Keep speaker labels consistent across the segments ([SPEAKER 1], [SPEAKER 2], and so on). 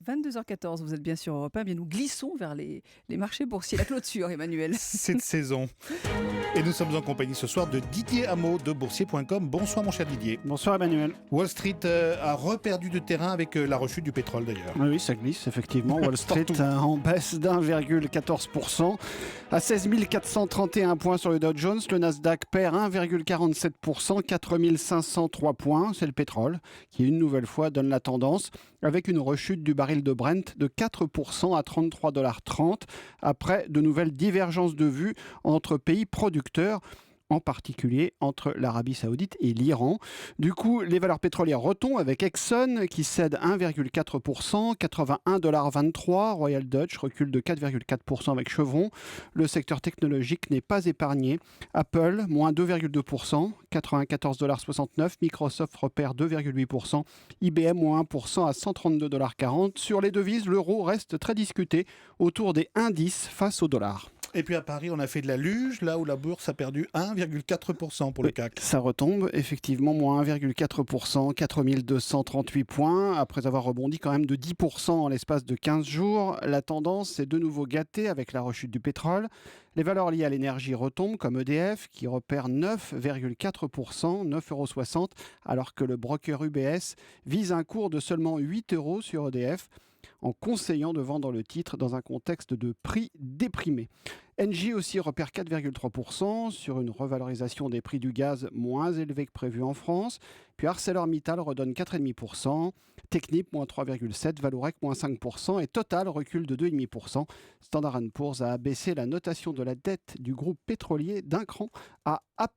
[SPEAKER 1] 22h14, vous êtes bien sur Europe 1. Bien, nous glissons vers les marchés boursiers. La clôture, Emmanuel.
[SPEAKER 2] C'est de saison. Et nous sommes en compagnie ce soir de Didier Hameau de Boursier.com. Bonsoir mon cher Didier.
[SPEAKER 3] Bonsoir Emmanuel.
[SPEAKER 2] Wall Street a reperdu de terrain avec la rechute du pétrole d'ailleurs.
[SPEAKER 3] Oui, ça glisse effectivement. Wall Street en baisse d'1,14% à 16 431 points sur le Dow Jones. Le Nasdaq perd 1,47%, 4 503 points. C'est le pétrole qui une nouvelle fois donne la tendance avec une rechute du baril de Brent de 4% à 33,30$ après de nouvelles divergences de vues entre pays producteurs, en particulier entre l'Arabie Saoudite et l'Iran. Du coup, les valeurs pétrolières retombent avec Exxon qui cède 1,4%, 81,23$. Royal Dutch recule de 4,4% avec Chevron. Le secteur technologique n'est pas épargné. Apple, moins 2,2%, 94,69$. Microsoft repère 2,8%. IBM, moins 1% à 132,40$. Sur les devises, l'euro reste très discuté autour des 1,10 face au dollar.
[SPEAKER 2] Et puis à Paris, on a fait de la luge, là où la bourse a perdu 1,4% pour le CAC.
[SPEAKER 3] Ça retombe, effectivement, moins 1,4%, 4238 points, après avoir rebondi quand même de 10% en l'espace de 15 jours. La tendance est de nouveau gâtée avec la rechute du pétrole. Les valeurs liées à l'énergie retombent, comme EDF, qui repère 9,4%, 9,60 €, alors que le broker UBS vise un cours de seulement 8 € sur EDF, en conseillant de vendre le titre dans un contexte de prix déprimé. Engie aussi repère 4,3% sur une revalorisation des prix du gaz moins élevée que prévu en France. Puis ArcelorMittal redonne 4,5%, Technip moins 3,7%, Vallourec moins 5% et Total recule de 2,5%. Standard & Poor's a abaissé la notation de la dette du groupe pétrolier d'un cran à A+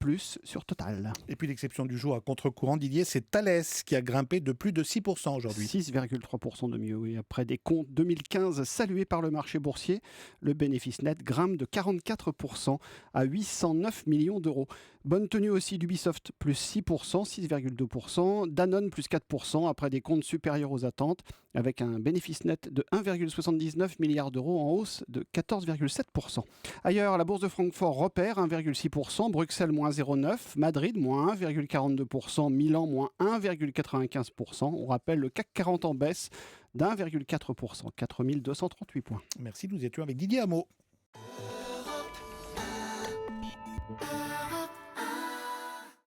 [SPEAKER 3] sur Total.
[SPEAKER 2] Et puis l'exception du jour à contre-courant, Didier, c'est Thales qui a grimpé de plus de 6% aujourd'hui.
[SPEAKER 3] 6,3% de mieux, oui. Après des comptes 2015 salués par le marché boursier, le bénéfice net grimpe de 44% à 809 millions d'euros. Bonne tenue aussi d'Ubisoft, plus 6%, 6,2%. Danone, plus 4% après des comptes supérieurs aux attentes, avec un bénéfice net de 1,79 milliard d'euros en hausse de 14,7%. Ailleurs, la bourse de Francfort repère 1,6%, Bruxelles moins 0,9%, Madrid moins 1,42%, Milan moins 1,95%. On rappelle le CAC 40 en baisse d'1,4%, 4238 points.
[SPEAKER 2] Merci, nous étions avec Didier Hameau.